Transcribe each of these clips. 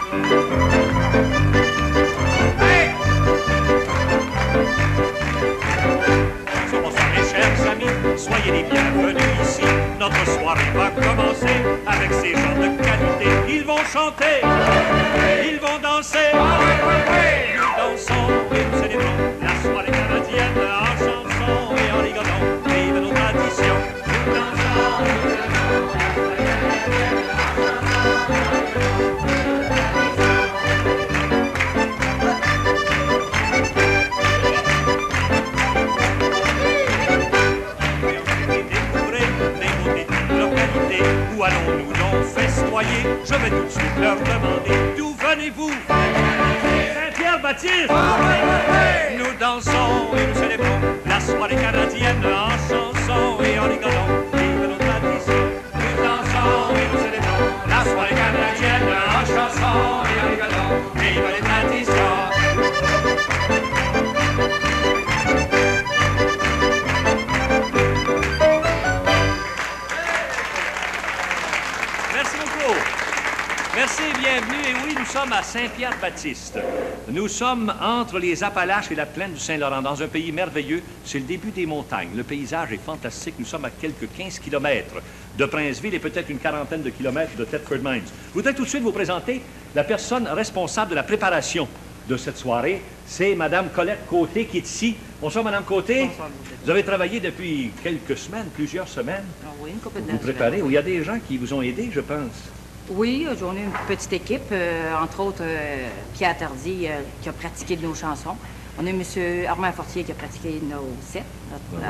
Bonsoir mes chers amis, soyez les bienvenus ici. Notre soirée va commencer avec ces gens de qualité. Ils vont chanter, ils vont danser. Nous dansons et nous célébrons la soirée canadienne en chansons et en rigolant. Vive nos traditions. Nous dansons, nous célébrons la soirée canadienne en chansons. Où allons-nous donc festoyer? Je vais tout de suite leur demander. D'où venez-vous? Saint-Pierre-Baptiste. Nous dansons et nous célébrons la soirée canadienne en chansons et en rigolant. Vive nos traditions. Nous dansons et nous célébrons la soirée canadienne en chansons et en rigolant. Vive les traditions. Merci, bienvenue. Et oui, nous sommes à Saint-Pierre-Baptiste. Nous sommes entre les Appalaches et la plaine du Saint-Laurent, dans un pays merveilleux. C'est le début des montagnes. Le paysage est fantastique. Nous sommes à quelques 15 kilomètres de Princeville et peut-être une quarantaine de kilomètres de Thetford Mines. Je voudrais tout de suite vous présenter la personne responsable de la préparation de cette soirée. C'est Mme Colette Côté qui est ici. Bonsoir, Mme Côté. Bonsoir. Vous avez travaillé depuis quelques semaines, plusieurs semaines. Ah oui, une couple de Vous préparez. Il y a des gens qui vous ont aidé, je pense. Oui, j'en ai une petite équipe, entre autres Pierre Tardy qui a pratiqué de nos chansons. On a eu M. Armand Fortier qui a pratiqué nos sets.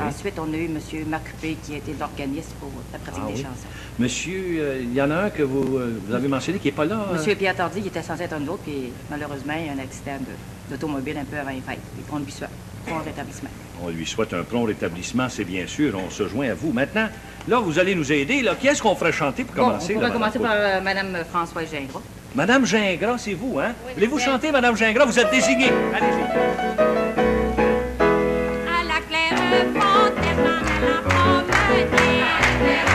Ensuite, on a eu M. Marc Huppé qui a été l'organiste pour la pratique des chansons. Monsieur, il y en a un que vous avez mentionné qui n'est pas là. M. Pierre Tardy qui était censé être un autre, puis malheureusement, il y a un accident d'automobile un peu avant les fêtes. Et on lui souhaite un prompt rétablissement. On lui souhaite un prompt rétablissement, c'est bien sûr. On se joint à vous. Maintenant, là, vous allez nous aider. Là, qui est-ce qu'on ferait chanter pour commencer? On pourrait commencer par Mme Françoise Gingras. Madame Gingras, c'est vous, hein? Oui, voulez-vous chanter, Madame Gingras? Vous êtes désignée. Allez-y. À la claire fontaine, à la promenade. À la claire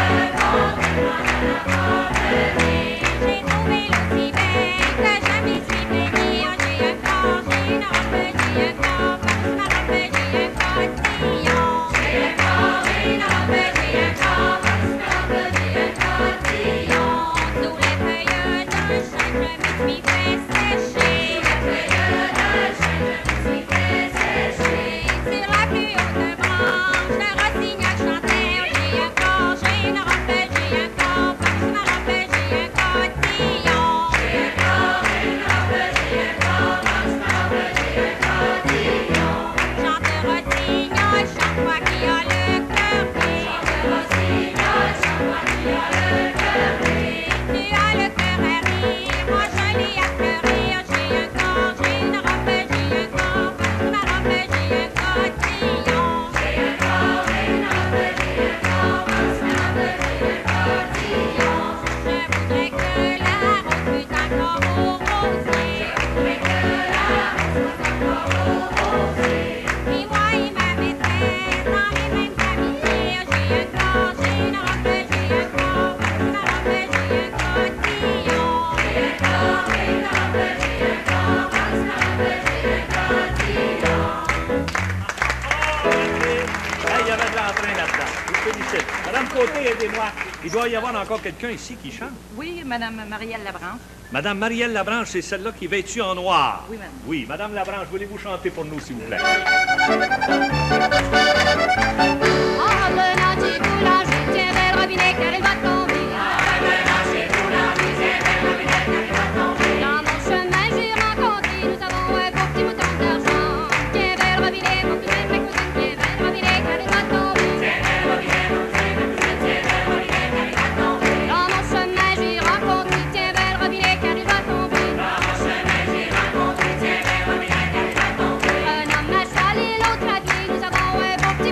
fontaine, j'ai trouvé l'eau si belle que jamais suis bénie. J'ai un corps, j'ai une robe, j'ai un corps, ma robe, j'ai un cotillon. J'ai un corps, j'ai une robe, j'ai un corps, ma robe, j'ai un cotillon. Sous les feuilles d'un chêne, je me suis fait sécher. Sous les feuilles d'un chêne, je me suis fait sécher. Sur la plus haute branche, le rossignol chantait. J'ai un corps, j'ai une robe, j'ai un corps, ma robe, j'ai un cotillon. J'ai un corps, j'ai une robe, j'ai un corps, ma robe, j'ai un cotillon. Chante rossignol, chante-moi qui a le cœur gai. Chante rossignol, chante-moi qui a le cœur gai. Tu as le cœur à rire, moi je l'ai à pleurer. J'ai un corps, j'ai une robe, j'ai un corps, ma robe, j'ai un cotillon. J'ai un corps, j'ai une robe, j'ai un corps, ma robe, j'ai un cotillon. Je voudrais que la rose fût encore au rosier. Je voudrais que la rose fût encore au rosier. Et moi et ma maîtresse dans les mêmes amitiés. J'ai un corps, j'ai une robe, j'ai un corps, ma robe, j'ai un cotillon. J'ai un corps, j'ai une robe, j'ai un corps, ma robe, j'ai un cotillon. Il y avait de l'entrain là-dedans. Je vous félicite. Madame Côté, aidez-moi. Il doit y avoir encore quelqu'un ici qui chante. Oui, Mme Marielle Labranche. Madame Marielle Labranche, c'est celle-là qui est vêtue en noir. Oui, madame. Oui, Madame Labranche, voulez-vous chanter pour nous, s'il vous plaît? En revenant chez boulanger, tiens vers le robinet car il va tomber. En revenant chez boulanger, tiens vers le robinet car il va tomber. Dans mon chemin, j'ai rencontré, nous avons un beau petit mouton d'argent. Tiens vers le robinet, mon cousin, ma cousine, tiens vers le robinet car il va tomber. Tiens vers le robinet, mon cousin, ma cousine, tiens vers le robinet car il va tomber. Dans mon chemin, j'ai rencontré, tiens vers le robinet car il va tomber. Dans mon chemin, j'ai rencontré, tiens vers le robinet car il va tomber. Un homme à cheval et l'autre à pied, nous avons un beau petit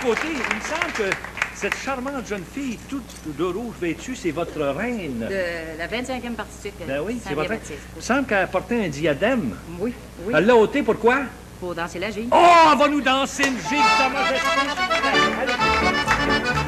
côté, il me semble que cette charmante jeune fille, toute de rouge vêtue, c'est votre reine. De la 25e partie de suite. Ben oui, c'est votre reine. Saint-Pierre-Baptiste. Il me semble qu'elle portait un diadème. Oui, oui. Elle l'a ôté, pourquoi? Pour danser la gigue. Oh, elle va nous danser une gigue, Sa Majesté. Allez.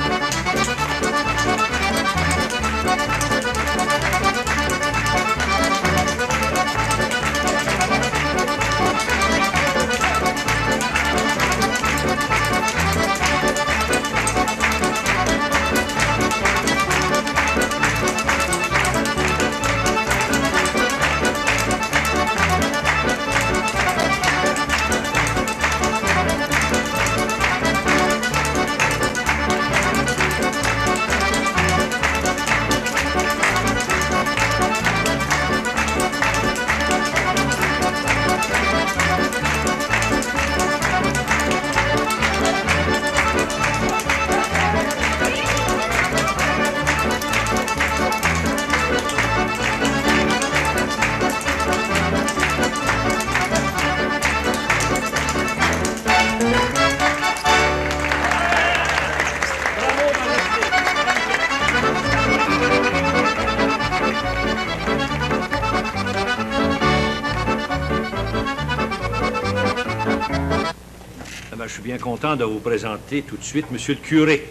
Je suis bien content de vous présenter tout de suite Monsieur le curé,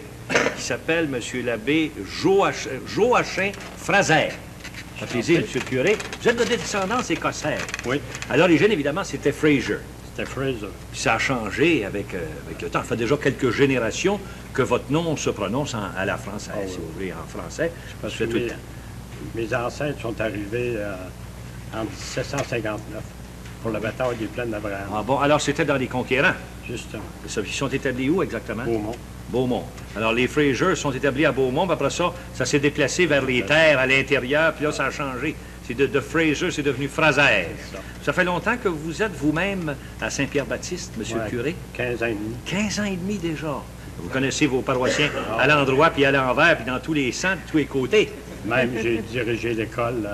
qui s'appelle Monsieur l'abbé Joachim Fraser. Ça fait plaisir, Monsieur le curé. Vous êtes de descendance écossaise. Oui. À l'origine, évidemment, c'était Fraser. C'était Fraser. Puis ça a changé avec le temps. Ça fait déjà quelques générations que votre nom se prononce à la française, si vous voulez, en français. Parce Je que fais tout le temps. mes ancêtres sont arrivés en 1759 pour la bataille des plaines d'Abraham. Ah bon, alors c'était dans les conquérants. Justement. Ils sont établis où exactement? Beaumont. Beaumont. Alors, les Fraser sont établis à Beaumont, puis après ça, ça s'est déplacé vers les terres, à l'intérieur, puis là, ça a changé. C'est de Fraser, c'est devenu Fraser. Ça fait longtemps que vous êtes vous-même à Saint-Pierre-Baptiste, Monsieur le curé? 15 ans et demi. 15 ans et demi déjà. Vous connaissez vos paroissiens à l'endroit, puis à l'envers, puis dans tous les sens, de tous les côtés. Même, j'ai dirigé l'école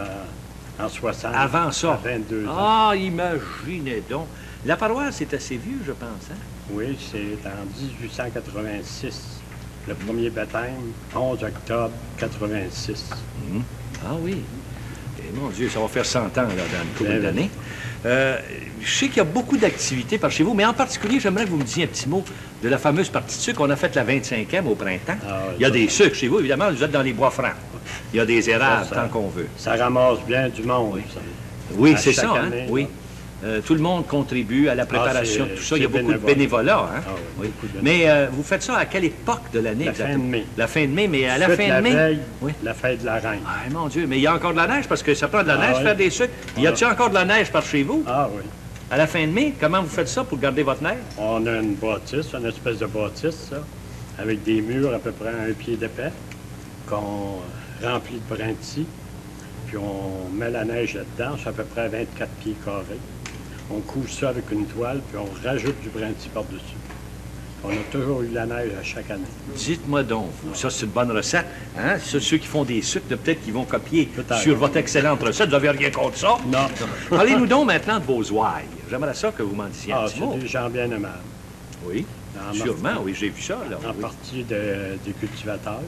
en 60. Avant ça? À 22 ans. Ah, imaginez donc. La paroisse est assez vieux, je pense, hein? Oui, c'est en 1886. Le premier baptême, 11 octobre 86. Ah oui. Et mon Dieu, ça va faire 100 ans là, dans une couple Bien d'années. Je sais qu'il y a beaucoup d'activités par chez vous, mais en particulier, j'aimerais que vous me disiez un petit mot de la fameuse partie de sucre. On a fait la 25e au printemps. Ah, Il y a ça, des sucres chez vous, évidemment, vous êtes dans les bois francs. Il y a des érables, Ça, tant qu'on veut. Ça ramasse bien du monde. Ça. Oui, À c'est chaque ça, hein? année, Oui. Tout le monde contribue à la préparation de tout ça. Il y a beaucoup de bénévolat, hein? Ah oui, beaucoup de Mais vous faites ça à quelle époque de l'année La fin exactement? de mai. La fin de mai, mais à la Suite fin de la mai... veille, Oui. la fête de la reine. Ah, mon Dieu, mais il y a encore de la neige, parce que ça prend de la Ah neige oui. faire des sucres. Y a-t-il encore de la neige par chez vous? Ah oui. À la fin de mai, comment vous faites ça pour garder votre neige? On a une bâtisse, une espèce de bâtisse, ça, avec des murs à peu près à 1 pied d'épais, qu'on remplit de brintis, puis on met la neige là-dedans, c'est à peu près 24 pieds carrés. On couvre ça avec une toile, puis on rajoute du brintis par-dessus. On a toujours eu de la neige à chaque année. Dites-moi donc, vous, ça c'est une bonne recette. Hein? Ceux qui font des sucres, peut-être qu'ils vont copier Tout à sur fait. votre excellente recette. Vous n'avez rien contre ça? Non. Parlez-nous donc maintenant de vos ouailles. J'aimerais ça que vous m'en disiez un Ah, petit mot. c'est des gens bien aimables. Oui, En sûrement, oui, j'ai vu ça. Là. En Oui. partie des cultivateurs.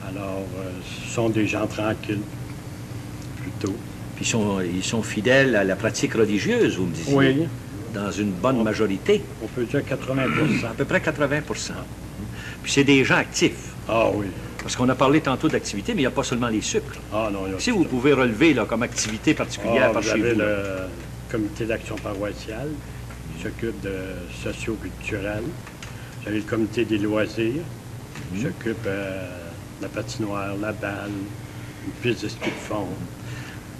Alors, ce sont des gens tranquilles, plutôt. Puis ils sont fidèles à la pratique religieuse, vous me disiez. Oui. Dans une bonne majorité. On peut dire 80 À peu près 80 Puis c'est des gens actifs. Ah oui. Parce qu'on a parlé tantôt d'activité, mais il n'y a pas seulement les sucres. Ah non, il y a Si vous pouvez relever là, comme activité particulière par vous chez avez vous. le comité d'action paroissiale qui s'occupe de socio-culturel. Vous avez le comité des loisirs qui s'occupe de la patinoire, la balle, une piste de ski de fond.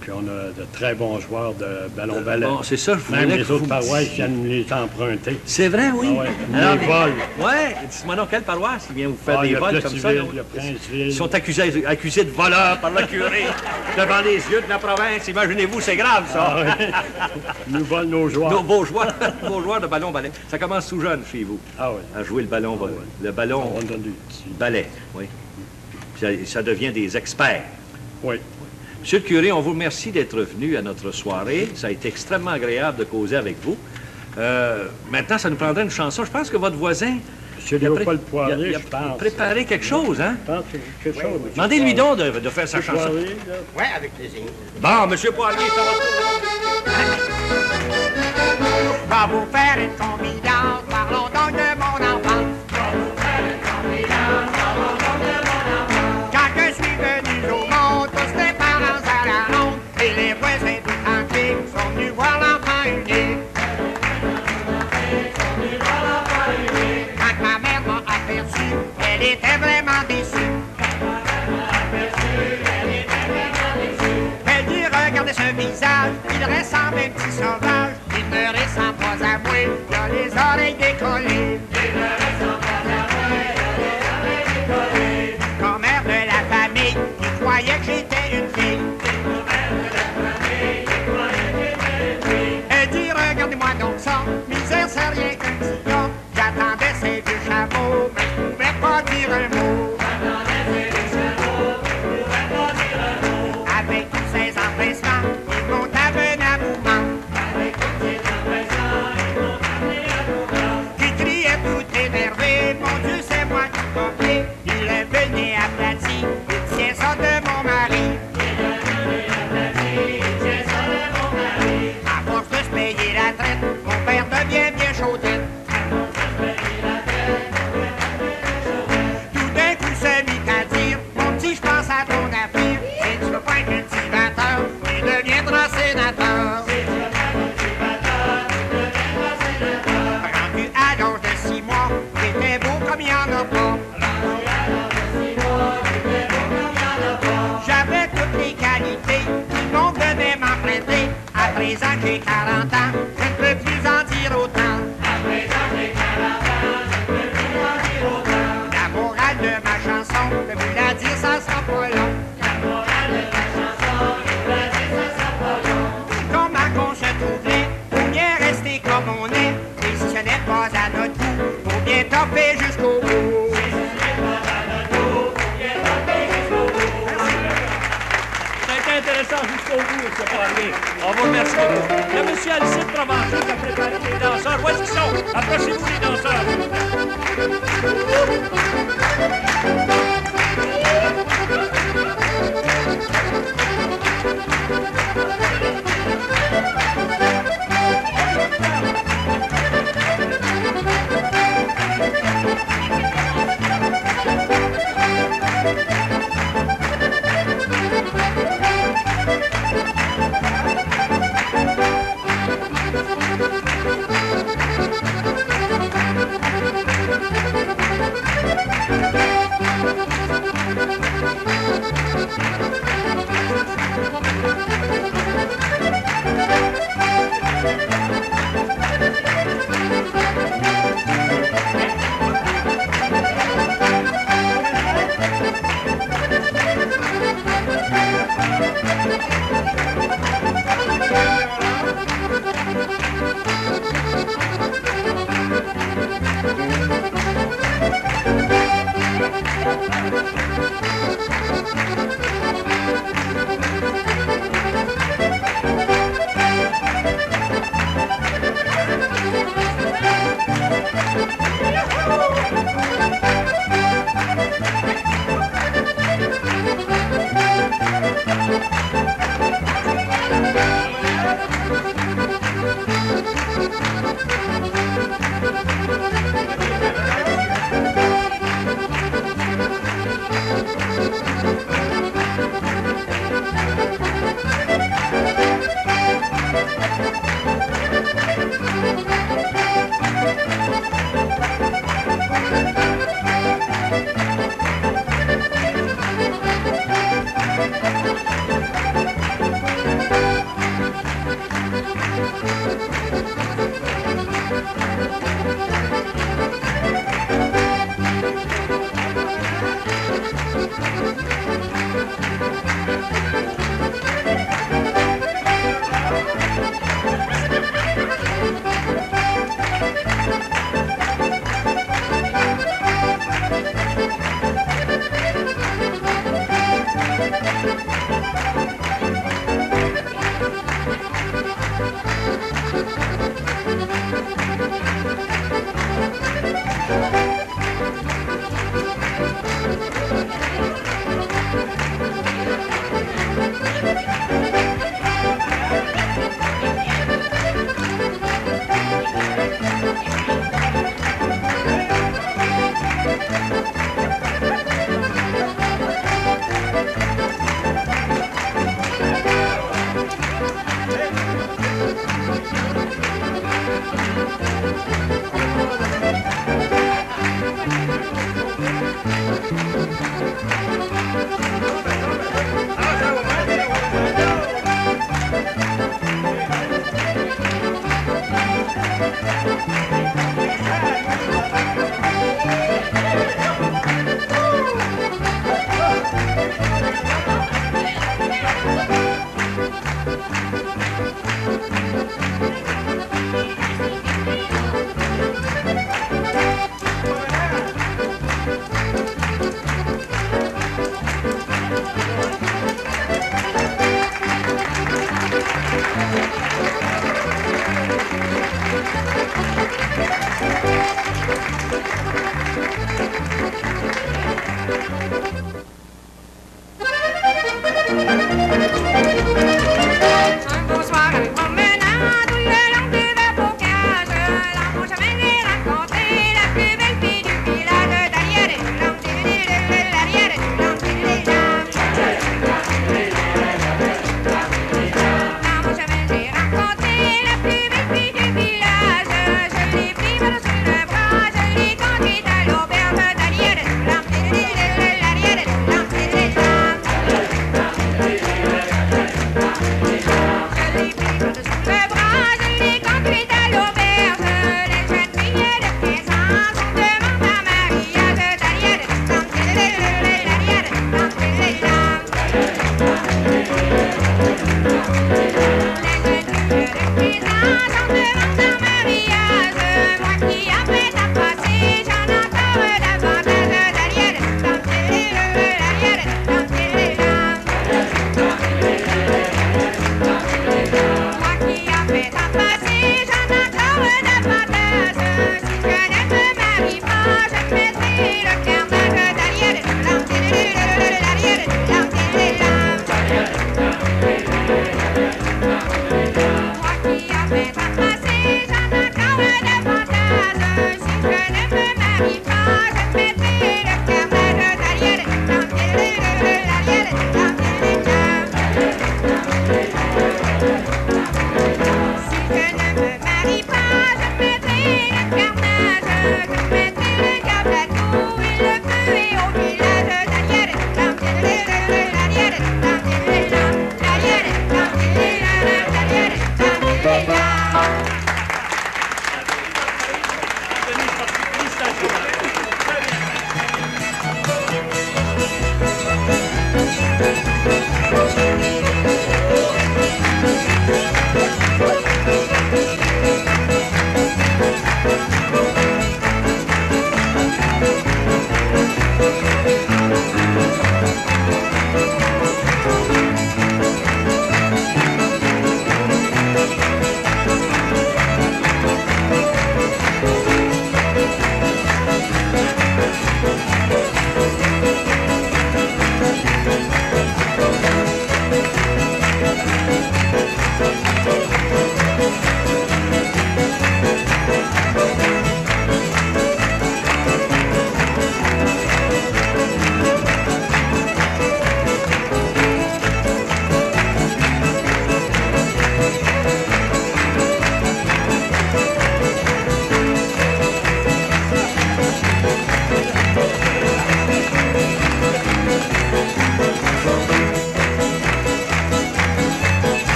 Puis on a de très bons joueurs de ballon-ballet. Bon, c'est ça, je Même voulais les que vous autres me paroisses disiez. viennent les emprunter. C'est vrai, oui. Ah ouais, les vols. Oui, dites-moi donc, quelle paroisse vient vous faire Ah, il des y a vols comme ça? Plessisville, là? il y a Princeville. Ils sont accusés de voleurs par le curé devant les yeux de la province. Imaginez-vous, c'est grave, ça. Ah oui. Nous volent nos joueurs. Vos joueurs de ballon-ballet. Ça commence tout jeune chez vous, Ah oui. à jouer le ballon, le ballon On donne des petits. ballet, oui. Puis ça devient des experts. Oui. Monsieur le curé, on vous remercie d'être venu à notre soirée. Ça a été extrêmement agréable de causer avec vous. Maintenant, ça nous prendrait une chanson. Je pense que votre voisin... Monsieur Léopold Poirier, il a je pense. préparé quelque chose, hein? Je pense que quelque chose. monsieur Demandez-lui Poirier. donc de faire sa chanson. Poirier, là. Oui, avec plaisir. Bon, Monsieur Poirier, ça va tout. Je vais vous faire une confidence, parlons donc de mon enfance. Quand je suis venu au monde, tous les parents à la ronde, et les voisins tout entiers sont venus voir l'enfant unique. Quand ma mère m'a aperçu, elle était vraiment déçue. Elle dit, regardez ce visage, il ressemble à un petit sauvage. Il ne ressemble pas à moi, il a les oreilles décollées. Comme mère de la famille, il croyait que j'étais une fille. Elle dit, regardez-moi donc ça, misère c'est rien qu'un petit gars. J'attendais ces vieux chameaux, mais je pouvais pas dire un mot. Avec tous ces empressements, ils m'ont amené à mouvement. Qui criait tout énervé, mon Dieu c'est moi qui copiais. Il est venu aplati, il tient ça de mon mari. À force de se payer la traite, mon père devient bien chaudette. Tout d'un coup se mit à dire, mon petit je pense à ton avenir. Si tu veux pas être cultivateur, tu deviendras sénateur. Rendu à l'âge de 6 mois, j'étais beau comme il y en a pas. J'avais toutes les qualités, tout le monde devait m'en prêter. À présent que j'ai 40 ans, je ne peux plus en dire autant. La morale de ma chanson, je vous la dire, ça sera pas long. Comment qu'on se trouvait, faut bien rester comme on est. Et si ce n'est pas à notre goût, faut bien topper jusqu'au bout. C'est intéressant jusqu'au bout, M. Poirier. On vous remercie beaucoup. Il y a M. Alcide Provencher qui a préparé les danseurs. Voici qui sont. Approchez-vous les danseurs.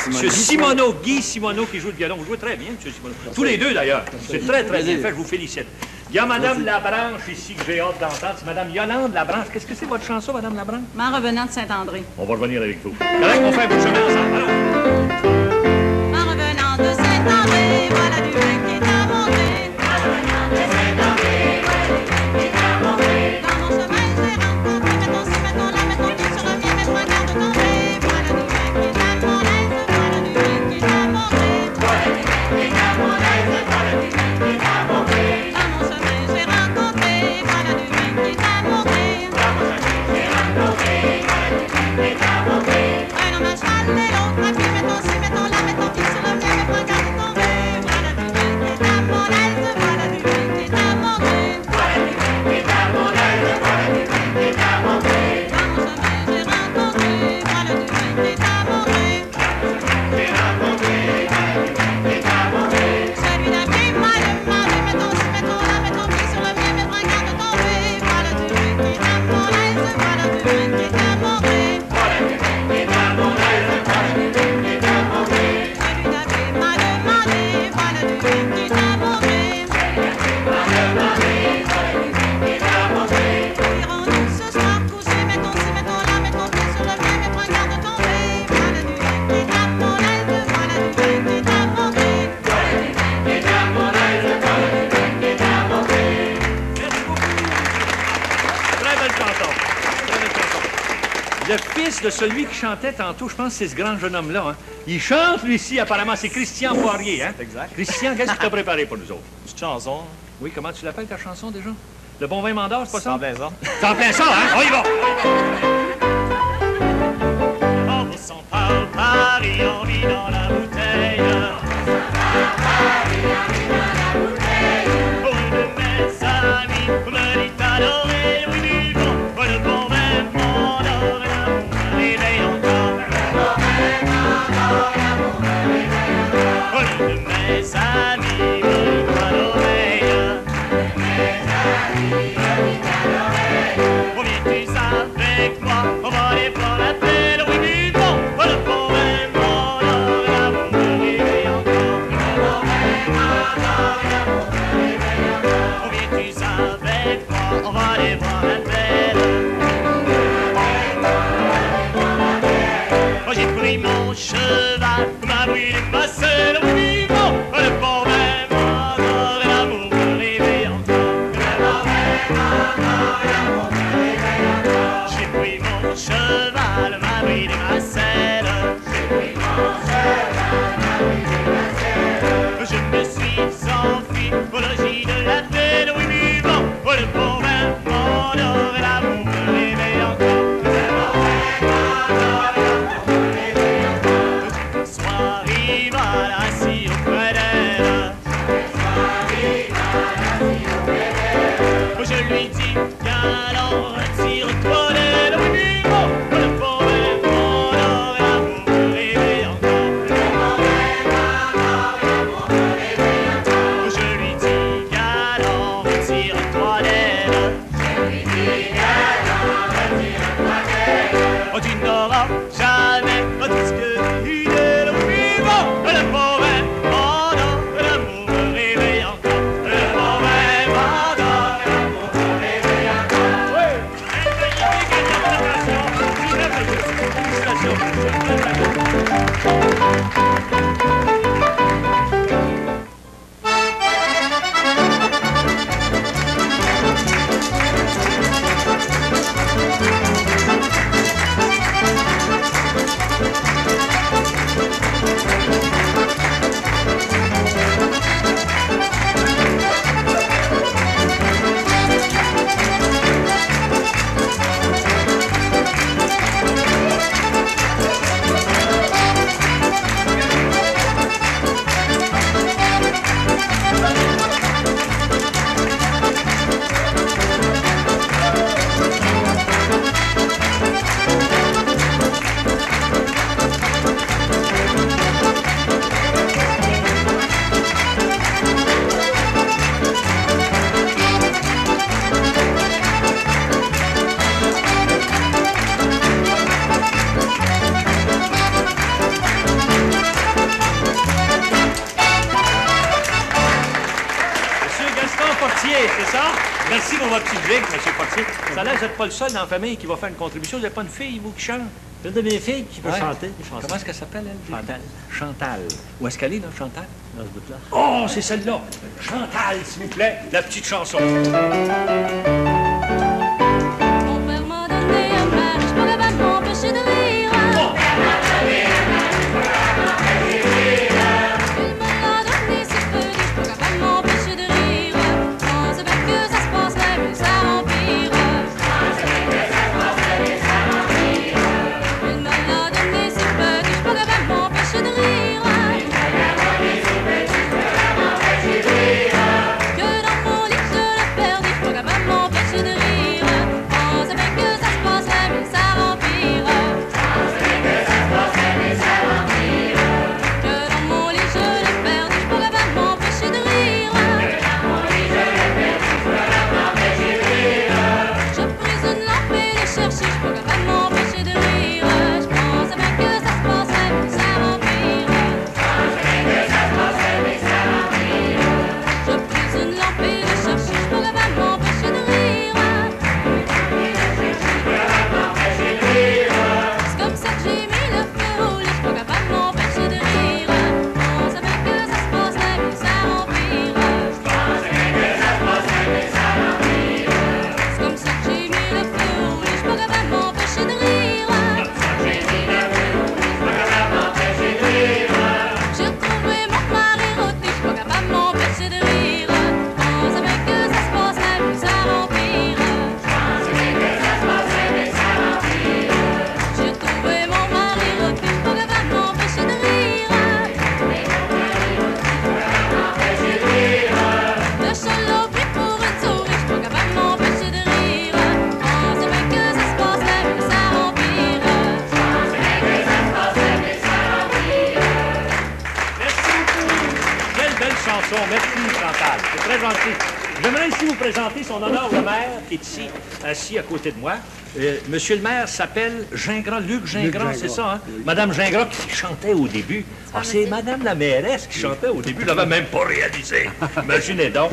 M. Simoneau, Guy Simoneau qui joue le violon. Vous jouez très bien, M. Simoneau. Tous les deux, d'ailleurs. C'est très, très bien fait. Je vous félicite. Il y a Mme Labranche ici que j'ai hâte d'entendre. C'est Mme Yolande Labranche. Qu'est-ce que c'est votre chanson, Mme Labranche? M'en revenant de Saint-André. On va revenir avec vous. Correct, on fait un bout de chemin ensemble. Allô? M'en revenant de Saint-André, voilà du vin qui est inventé. M'en revenant de Saint-André, voilà du vin qui est inventé. Dans mon chemin, j'ai rencontré, mettons ci, mettons là, mettons pied sur le mien, mettons un garde tombé. Voilà du vin qui est à mon aise, voilà du vin qui est inventé. Voilà du vin qui est à mon aise, voilà du vin qui est inventé. Dans mon chemin, j'ai rencontré, voilà du vin qui est inventé. Dans mon chemin, j'ai rencontré, voilà du vin qui est inventé. Un homme à cheval et l'autre à pied, mettons ci, mettons là, mettons pied sur le mien, mettons un garde tombé. Voilà du vin qui est à mon aise, voilà du vin qui est inventé. Voilà du vin qui est à mon aise, voilà du vin qui est inventé. Dans mon chemin, j'ai rencontré, voilà du vin qui est inventé. J'ai rencontré, voilà du vin qui est inventé. Celui d'un vieil mal demandé, mettons ci, mettons là, mettons pied sur le mien, mettons un garde tombé. Voilà du vin qui est à mon aise, voilà du vin qui est inventé. Voilà du vin qui est à mon aise, voilà du vin qui est inventé. Celui d'un vieil mal demandé, voilà du vin qui est inventé. Irons-nous ce soir coucher, mettons ci, mettons là, mettons pied sur le mien, mettons un garde tombé. Voilà du vin qui est à mon aise, voilà du vin qui est inventé. Voilà du vin qui est à mon aise, voilà du vin qui est inventé. Merci beaucoup. Très belle chanson. Très belle chanson. Le fils de celui qui chantait tantôt, je pense que c'est ce grand jeune homme-là. Hein. Il chante, lui, ici, apparemment. C'est Christian Poirier. Hein? Exact. Christian, qu'est-ce que tu as préparé pour nous autres? Petite chanson. Oui, comment tu l'appelles, ta chanson, déjà? Le bon vin mandor, c'est pas ça? Sans plaisant. C'est en plein ça, hein? On y va! On s'en parle Paris, on vit dans la bouteille. Pour une de mes amis, vous me dites adorer, oui, vivant. Oh, le bon vin m'endort, et l'amour me réveille encore. Oh, l'une de mes amies me dit à l'oreille. Oh, viens-tu avec moi, on va aller voir la belle, oui, vivant. Oh, le bon vin m'endort, et l'amour me réveille encore. Oh, viens-tu avec moi, on va aller voir la belle. Oh, j'ai pris mon cheval, ma brûlé ma selle, oui, vivant. Oh, le bon vin m'endort, et l'amour me réveille encore. J'ai pris mon cheval, ma bride et ma selle. Je me suis enfui au logis de la belle, oui, vivant. Oh, le bon vin m'endort, et l'amour me réveille encore. Le soir rival assis auprès d'elle. Oh, je lui dis, viens alors, retire-toi d'elle, oui, vivant. Oh, le bon vin m'endort, et l'amour me réveille encore. Oh, je lui dis, viens alors, retire-toi d'elle. Oh, tu n'auras jamais tout ce que tu d'elle, oui, vivant. Oh, le bon vin c'est ça? Merci pour votre petite brique, M. Fortier. Ça a l'air que vous n'êtes pas le seul dans la famille qui va faire une contribution. Vous n'avez pas une fille, vous, qui chante? Une de mes filles qui peut Ouais. chanter. Comment est-ce qu'elle s'appelle, elle? Chantal. Chantal. Où est-ce qu'elle est, là, Chantal? Dans ce bout-là. Oh, c'est celle-là. Chantal, s'il vous plaît. La petite chanson. Mon père m'a donné un mari, je pourrais pas m'empêcher de rire. Il me l'a donné si peu, je pourrais pas m'empêcher de rire. On sait bien que ça se passerait, mais ça empire. Il me l'a donné si peu, je pourrais pas m'empêcher de rire. Que dans mon lit je le perds, je pourrais pas m'empêcher de rire. On sait bien que ça se passerait, mais ça empire. Que dans mon lit je le perds, je pourrais pas m'empêcher de rire. Je prise une lampe et le chercher, je pourrais pas m'empêcher de rire. Je pense bien que ça se passerait, mais ça empire. Je prise une lampe et le chercher, je pourrais pas m'empêcher de rire. C'est comme ça que j'ai mis le feu au lit, je pourrais pas m'empêcher de rire. On sait bien que ça se passerait, mais ça empire. C'est comme ça que j'ai mis le feu au lit, je pourrais pas m'empêcher de rire. J'ai retrouvé mon mari rôti, je pourrais pas m'empêcher de rire. On sait bien que ça se passerait, mais ça empire. J'ai retrouvé mon mari rôti, je pourrais pas m'empêcher de rire. Le chat l'a pris pour une souris, je pourrais pas m'empêcher de rire. On sait bien que ça se passerait, mais ça empire. Merci beaucoup. Quelle belle chanson. Merci, Chantal. C'est très gentil. J'aimerais ici vous présenter son honneur le maire, qui est ici, assis à côté de moi. Monsieur le maire s'appelle Gingras, Luc Gingras, c'est ça, hein? Madame Gingras qui chantait au début. Ah, c'est Madame la mairesse qui chantait au début. Je l'avais même pas réalisé. Imaginez donc.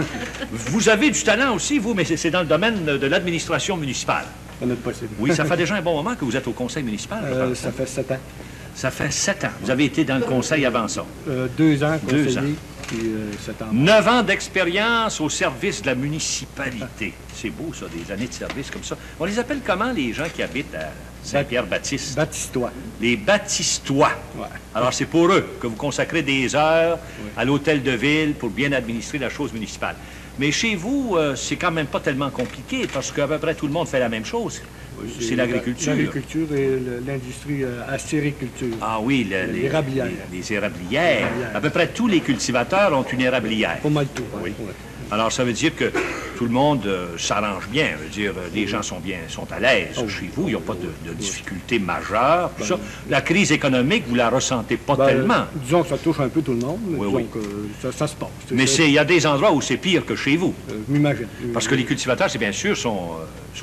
Vous avez du talent aussi, vous, mais c'est dans le domaine de l'administration municipale. On a de possible. Oui, ça fait déjà un bon moment que vous êtes au conseil municipal, je pense. Ça fait 7 ans. Ça fait 7 ans. Vous avez été dans le conseil avant ça. 2 ans 2 ans. conseiller, puis 7 ans. 9 ans d'expérience au service de la municipalité. C'est beau, ça, des années de service comme ça. On les appelle comment, les gens qui habitent à Saint-Pierre-Baptiste? Baptistois. Les baptistois. Ouais. Alors, c'est pour eux que vous consacrez des heures à l'hôtel de ville pour bien administrer la chose municipale. Mais chez vous, c'est quand même pas tellement compliqué parce qu'à peu près tout le monde fait la même chose. C'est l'agriculture. L'agriculture et l'industrie acériculture. Ah oui, Les érablières. Les érablières. À peu près tous les cultivateurs ont une érablière. Pas mal tout. Oui. Ouais. Alors, ça veut dire que tout le monde s'arrange bien. Ça veut dire, les gens sont à l'aise chez vous. Il n'y a pas de difficultés majeures. Tout ça. La crise économique, vous la ressentez pas tellement. Disons que ça touche un peu tout le monde, mais Oui, disons oui. que ça se passe. Mais il y a des endroits où c'est pire que chez vous. Je m'imagine. Parce que les cultivateurs, c'est bien sûr, sont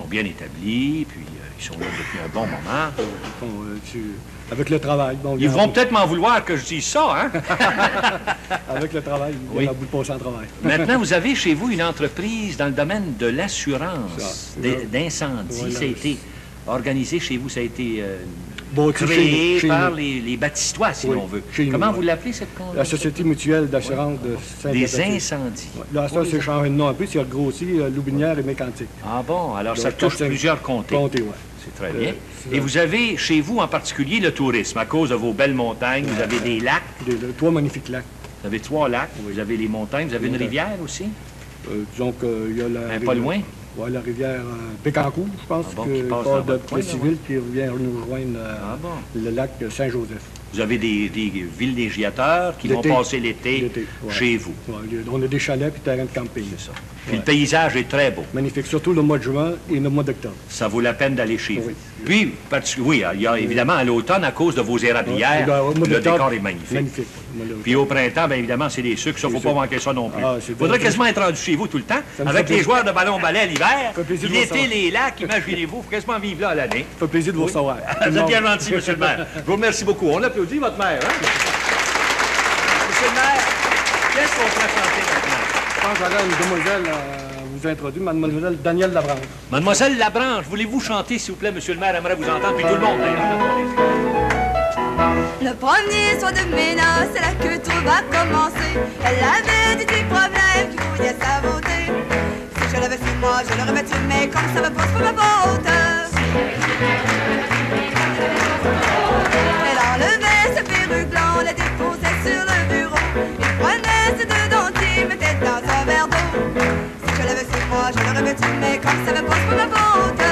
bien établis, puis ils sont là depuis un bon moment. Bon, avec le travail. Bon, Ils vont peut-être m'en vouloir que je dise ça, hein? Avec le travail, il Oui. y a un bout de passer en travail. Maintenant, vous avez chez vous une entreprise dans le domaine de l'assurance Ça. d'incendie. Voilà. Ça a été organisé chez vous, ça a été Bâti créé chez par nous. les baptistois, si Oui, l'on veut. chez nous, Comment oui. vous l'appelez, cette La Société mutuelle d'assurance de Des Saint-Baptiste. incendies. Ouais. Là, ça, c'est changé de nom un peu, c'est grossi, Loubinière et Mécantique. Ah bon, alors ça Donc, touche 4-5 plusieurs comtés. Comté, ouais. C'est très bien. c'est Et ça. vous avez chez vous en particulier le tourisme, à cause de vos belles montagnes. Vous avez des lacs, 3 magnifiques lacs. vous avez 3 lacs, vous avez les montagnes, vous avez une rivière aussi, Disons qu'il y a la... pas loin. Ouais, la rivière Pécancourt, je pense, Ah bon, qui qui passe part dans de votre coin, là, Plessisville, puis vient nous rejoindre Ah bon. le lac Saint-Joseph. Vous avez des villégiateurs qui vont L'été. passer l'été ouais. chez vous. Ouais, on a des chalets puis terrains de camping. C'est ça. Puis le paysage est très beau. Magnifique, surtout le mois de juin et le mois d'octobre. Ça vaut la peine d'aller chez vous. Oui. Puis, oui, il y a évidemment à l'automne, à cause de vos érablières, Au mois le d'octobre, décor est magnifique. Magnifique. Puis au printemps, bien évidemment, c'est des sucres. Ça, faut pas manquer ça non plus. Ah, Il faudrait quasiment être rendu chez vous tout le temps. Ça me Avec fait les plaisir. joueurs de ballon-ballet l'hiver, fait plaisir de l'été, vous recevoir. les lacs, imaginez-vous, il faut quasiment vivre là à l'année. Ça fait plaisir de vous recevoir. Vous êtes bien gentil, monsieur le maire. Je vous remercie beaucoup. On applaudit votre maire, hein? Monsieur le maire, qu'est-ce qu'on pourrait chanter maintenant? pense que j'aurais une demoiselle à vous introduire, mademoiselle Danielle Labranche. Mademoiselle Labranche, voulez-vous chanter, s'il vous plaît? Monsieur le maire aimerait vous entendre, puis tout le monde, d'ailleurs. Le premier soir de mes noces, c'est là que tout va commencer. Elle avait des petits problèmes qui voulaient sa beauté. Si je l'avais su moi, je l'aurais battu, mais comme ça me passe pour ma faute. Elle enlevait sa perruque blanche, la déposait sur le bureau. Il prenait ses deux dentiers, mettait dans un verre d'eau. Si je l'avais su moi, je l'aurais battu, mais comme ça me passe pour ma faute.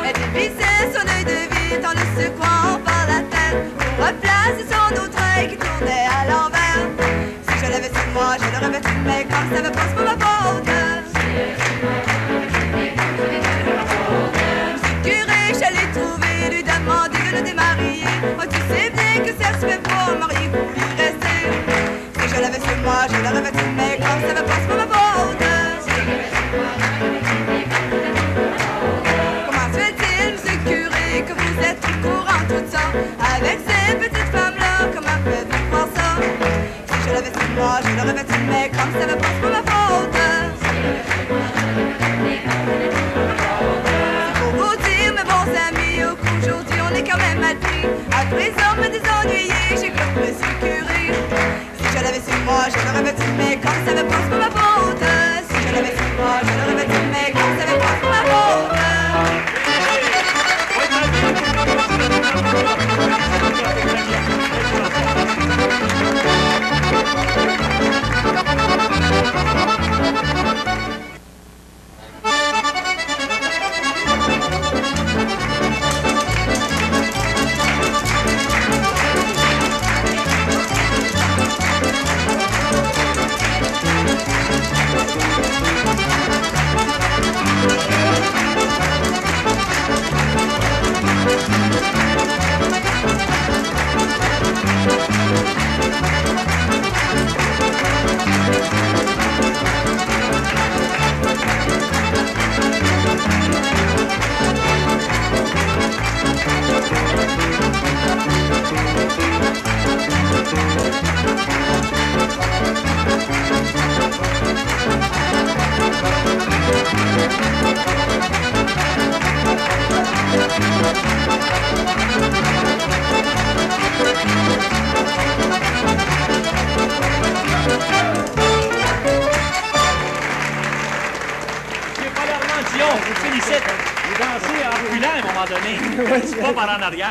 Elle dévissait son œil de vitre en le secouant par la tête pour replacer son autre œil qui tournait à l'envers. Si je l'avais su moi, je l'aurais battu, mais comme ça me passe pour ma faute. Monsieur curé, j'allais trouver, lui demander de le démarier. Oh, tu sais bien que ça se fait pas, marié, vous lui rester. Si je l'avais su moi, je l'aurais battu, mais comme ça me passe pour ma faute. Que vous êtes au courant tout ça avec ces petites femmes-là, comment pouvez-vous voir ça? Si je l'avais su moi, je l'aurais battu, mais comme ça me passe pour ma faute. C'est pour vous dire, mes bons amis, qu'aujourd'hui on est quand même mal pris. À présent, me désennuyé, j'écoute monsieur curé. Si je l'avais su moi, je l'aurais battu, mais comme ça me passe pour ma faute. Si je l'avais su moi, je l'aurais battu, mais comme ça me passe pour ma faute.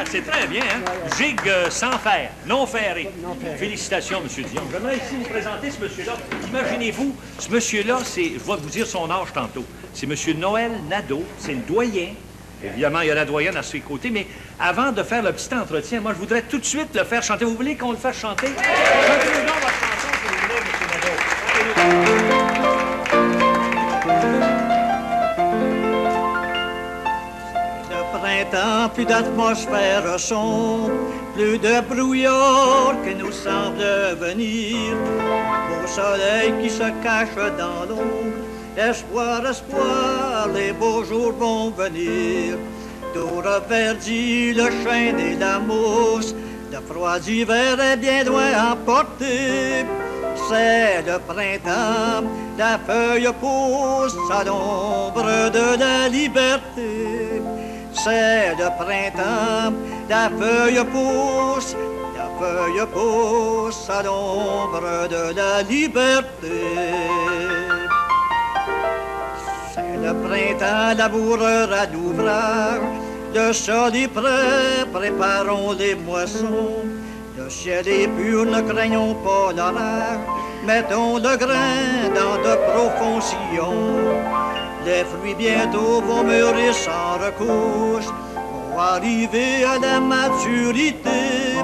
C'est très bien, hein? Gigue sans fer, non ferré. Félicitations, M. Dion. J'aimerais ici vous présenter ce monsieur-là. Imaginez-vous, ce monsieur-là, je vais vous dire son âge tantôt. C'est M. Noël Nadeau, c'est le doyen. Évidemment, il y a la doyenne à ses côtés, mais avant de faire le petit entretien, moi, je voudrais tout de suite le faire chanter. Vous voulez qu'on le fasse chanter? Chantez-nous donc votre chanson, si vous voulez, M. Nadeau. Printemps, plus d'atmosphère sombre, plus de brouillard que nous semble venir. Beau soleil qui se cache dans l'ombre, espoir, espoir, les beaux jours vont venir. Tout reverdit le chêne et la mousse, le froid d'hiver est bien loin emporté. C'est le printemps, la feuille pousse à l'ombre de la liberté. C'est le printemps, la feuille pousse à l'ombre de la liberté. C'est le printemps, laboureur à l'ouvrage, le sol est prêt, préparons les moissons. Le ciel est pur, ne craignons pas l'orage, mettons le grain dans de profonds sillons. Les fruits bientôt vont mûrir sans recouche, vont arriver à la maturité.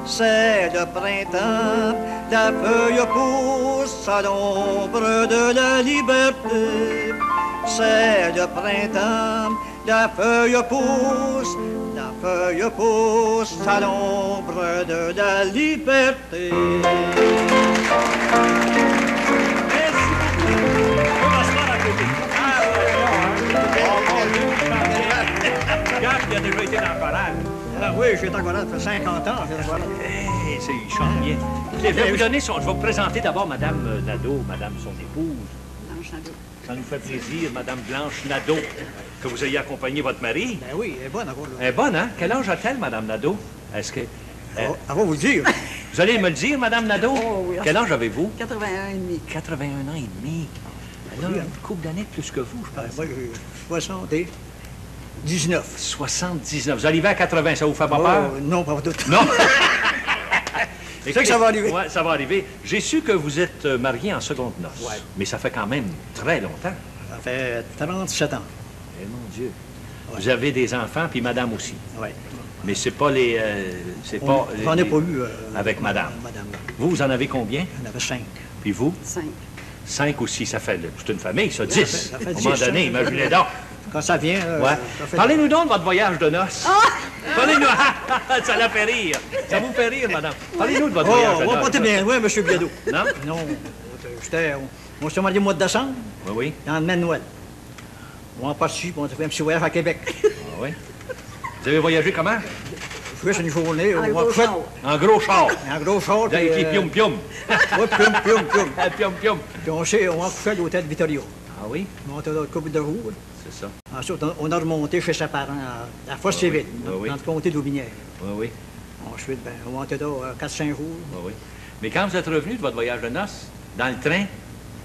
C'est le printemps, la feuille pousse à l'ombre de la liberté. C'est le printemps, la feuille pousse à l'ombre de la liberté. Gars qui a déjà été dans le chorale. Ah oui, j'ai encore là, ça fait 50 ans, j'ai encore là. Hey, il chante bien. Écoutez, je vais vous donner son... Je vais vous présenter d'abord Mme Nadeau, Madame son épouse. Blanche Nadeau. Ça nous fait plaisir, Madame Blanche Nadeau, que vous ayez accompagné votre mari. Ben oui, elle est bonne encore là. Elle est bonne, hein? Quel âge a-t-elle, Madame Nadeau? Est-ce que... Elle va vous le dire. Vous allez me le dire, Madame Nadeau? Oh, oui. Quel âge avez-vous? 81 et demi. 81 ans et demi. Elle a une couple d'années de plus que vous, je pense. Moi, j'ai 79. 79. Vous arrivez à 80, ça vous fait pas peur? Non, pas tout. Non? C'est que ça va arriver. Oui, ça va arriver. J'ai su que vous êtes marié en seconde noces. Ouais. Mais ça fait quand même très longtemps. Ça fait 37 ans. Eh mon Dieu. Ouais. Vous avez des enfants, puis madame aussi. Oui. Mais c'est pas les... J'en ai pas eu. Avec madame. Madame. Vous en avez combien? J'en avais 5. Puis vous? 5. 5 aussi, ça fait... C'est une famille, ça, 10. Ça fait À un 10, moment donné, ça. imaginez donc. Quand ça vient... Ouais. ça fait- Parlez-nous donc de votre voyage de noces. Parlez-nous... ça l'a fait rire. Ça vous fait rire, madame. Parlez-nous de votre voyage de on va noces. pas bien loin, M. Biadeau. Non? Non. On s'est marié au mois de décembre, Oui, oui. dans le lendemain de Noël. On est parti, puis on a fait un petit voyage à Québec. Ah, oui. Vous avez voyagé comment? Juste une journée, En on gros a fait char. En gros char. un gros char. Vous avez été pium-pium. Oui, pium. Pium-pium. Puis on a couché à l'hôtel Vittoria. Ah oui? On était là une couple de jours. C'est ça. Ensuite, on a remonté chez ses parents à Fosse-Séville, oui. dans le comté d'Aubinière. Oui, oui. Ensuite, on était là 4-5 jours. Oui, oui. Mais quand vous êtes revenu de votre voyage de noces, dans le train,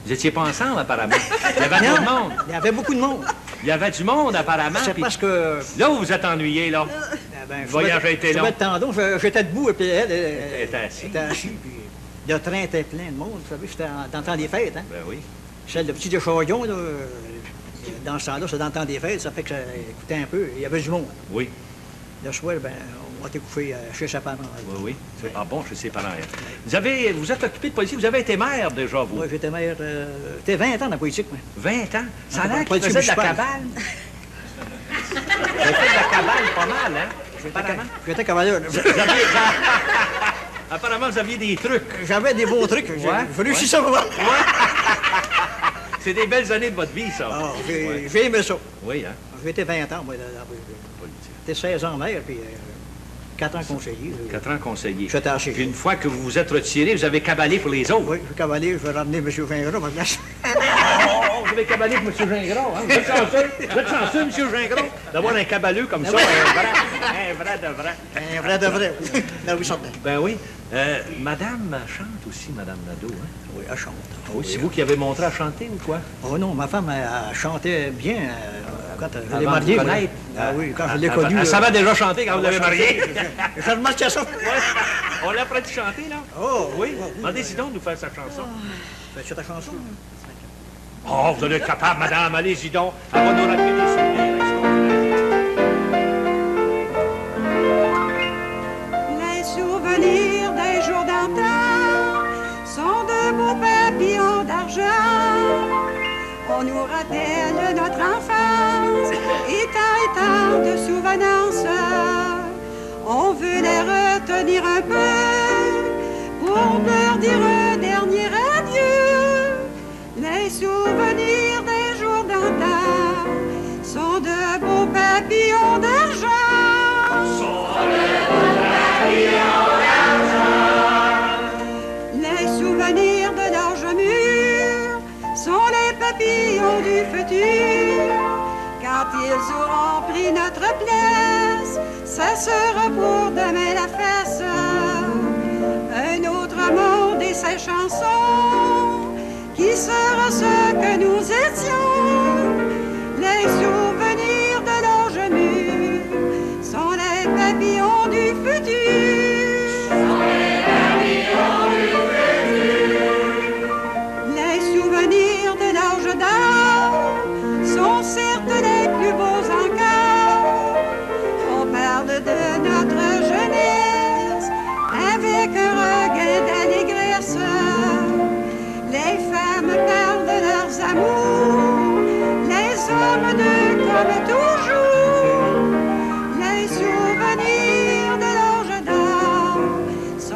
vous n'étiez pas ensemble, apparemment. Il y avait trop de monde. Il y avait beaucoup de monde. Il y avait du monde, apparemment. C'est puis parce que... Là, vous vous êtes ennuyé, là. Le voyage a été long. Tendon, j'étais debout, et puis elle était assise. était assise. Puis le train était plein de monde. Vous savez, c'était dans le temps des fêtes. Hein? Ben oui. Celle de Petit de Chaillon, là, dans ce temps-là, c'est dans le temps des fêtes. Ça fait que ça écoutait un peu. Il y avait du monde. Oui. Le soir, on était couché chez ses parents. Oui, oui. Ah bon, chez ses parents. Vous êtes occupé de politique. Vous avez été maire, déjà, vous. Moi, j'étais maire... J'étais 20 ans dans la politique, moi. 20 ans? Ça a Ah, l'air qu'il politique faisait de la municipale. cabale. Vous avez fait de la cabale pas mal, hein? Apparemment. J'étais cavalier. Apparemment, vous aviez des trucs. J'avais des beaux trucs. J'ai réussi ça, moi. C'est des belles années de votre vie, ça. Ah, j'ai aimé ça. Oui, hein? J'ai été 20 ans, moi, dans la politique. J'étais 16 ans maire, puis 4 ans conseiller. 4 ans conseiller. J'étais assez. Puis une fois que vous vous êtes retiré, vous avez cabalé pour les autres. Oui, je suis cavalier, je vais ramener M. Gingras à ma place. Oh, vous avez cabalé pour M. Gingras, hein? Vous êtes chanceux, M. Gingras, d'avoir un cabaleux comme ça, un vrai de vrai. Un vrai de vrai. Là, oui, certain. Ben oui. Madame chante aussi, Madame Nadeau, hein? Oui, elle chante. Oui, c'est vous qui avez montré à chanter ou quoi? Oh non, ma femme, elle chantait bien quand je l'ai Avant mariée. de vous moi. connaître. Ah oui, quand je l'ai connue. Elle savait déjà chanter quand vous l'avez mariée. Je remarquais ça. On l'a appris à chanter, là? Oh, Oui. Demandez-y donc de nous faire sa chanson. C'est ta chanson? Oh, vous allez être capable, madame. Allez-y donc. Elle va nous rappeler des souvenirs extraordinaires. Les souvenirs des jours d'antan sont de beaux papillons d'argent. On nous rappelle notre enfance et tant de souvenances. On veut les retenir un peu pour leur dire un dernier adieu. Les souvenirs des jours d'antan sont de beaux papillons d'argent. Les souvenirs de l'âge mûr sont les papillons du futur. Quand ils auront pris notre place, ça sera pour demain la fesse. Un autre monde et ses chansons, qui sera ce que nous étions. Les souvenirs de l'âge mûr sont les papillons du futur. Les souvenirs de l'âge d'or sont certes les plus beaux encore. On parle de notre jeunesse avec un regain d'allégresse. Les femmes parlent de leurs amours, les hommes d'eux comme toujours. Les souvenirs de l'âge d'or sont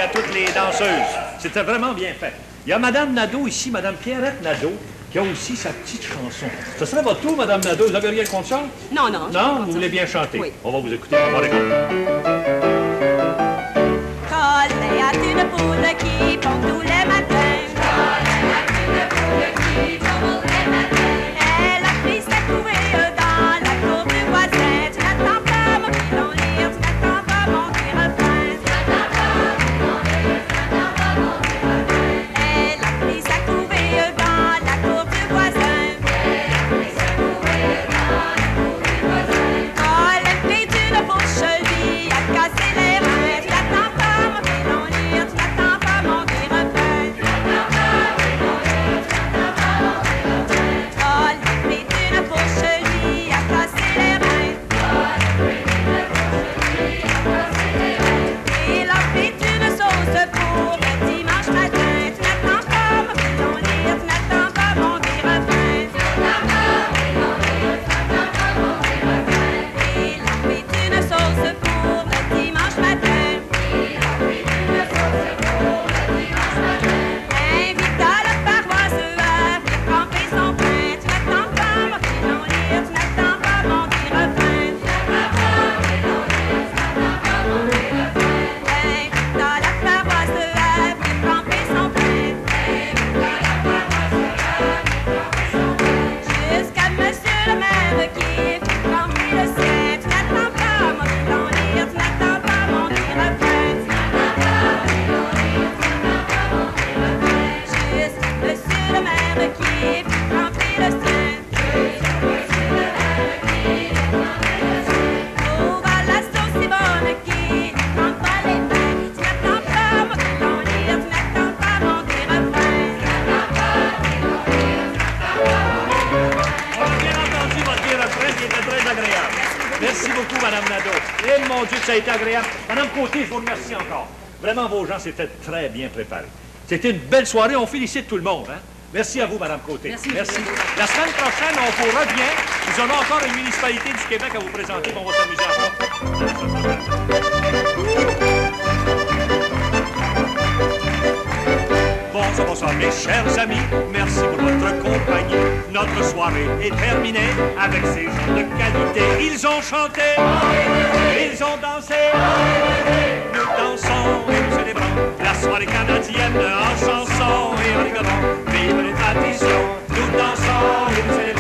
à toutes les danseuses. C'était vraiment bien fait. Il y a Mme Nadeau ici, Mme Pierrette Nadeau, qui a aussi sa petite chanson. Ce serait votre tour, Mme Nadeau. Vous avez rien contre ça? Non, non. Non? Vous voulez bien chanter? Oui. On va vous écouter. On va regarder. Collet a une poule qui pond tous les matins. Elle a pris sa couvée dans la cour du voisin. Tu n'attends pas mon pilon lire, tu n'attends pas mon petit refrain. Elle a pris sa couvée dans la cour du voisin. Collet prit une bouche, lui a cassé les reins. Tu n'attends pas mon pilon lire, tu n'attends pas mon petit refrain. Collet prit une bouche, lui a cassé les reins. Il a fait une sauce pour le dimanche matin. Tu n'attends pas mon pilon lire, tu n'attends pas mon petit refrain. Il a fait une sauce pour le dimanche matin. Invite à la paroisse à venir tremper son pain. Tu n'attends pas mon pilon lire, tu n'attends pas mon petit refrain. Invite à la paroisse à venir tremper son pain. Jusqu'à monsieur le maire qui trempe le sien. Tu n'attends pas mon pilon lire, tu n'attends pas mon petit refrain. Jusqu'à monsieur le maire qui trempe le sien. Oh, voilà la sauce si bonne qui ne trempe pas les mains. Tu n'attends pas mon pilon lire, tu n'attends pas mon petit refrain. On a bien entendu votre petit refrain qui était très agréable. Merci beaucoup, Mme Nadeau. Et mon Dieu, que ça a été agréable. Mme Côté, je vous remercie encore. Vraiment, vos gens s'étaient très bien préparés. C'était une belle soirée. On félicite tout le monde. Hein? Merci à vous, Mme Côté. Merci. La semaine prochaine, on vous revient. Nous aurons encore une municipalité du Québec à vous présenter. On va s'amuser encore. Bonsoir, mes chers amis. Merci pour votre compagnie. Notre soirée est terminée avec ces gens de qualité. Ils ont chanté, ils ont dansé. Nous dansons et nous célébrons la soirée canadienne en chansons et en rigolant. Vive les traditions, nous dansons et nous célébrons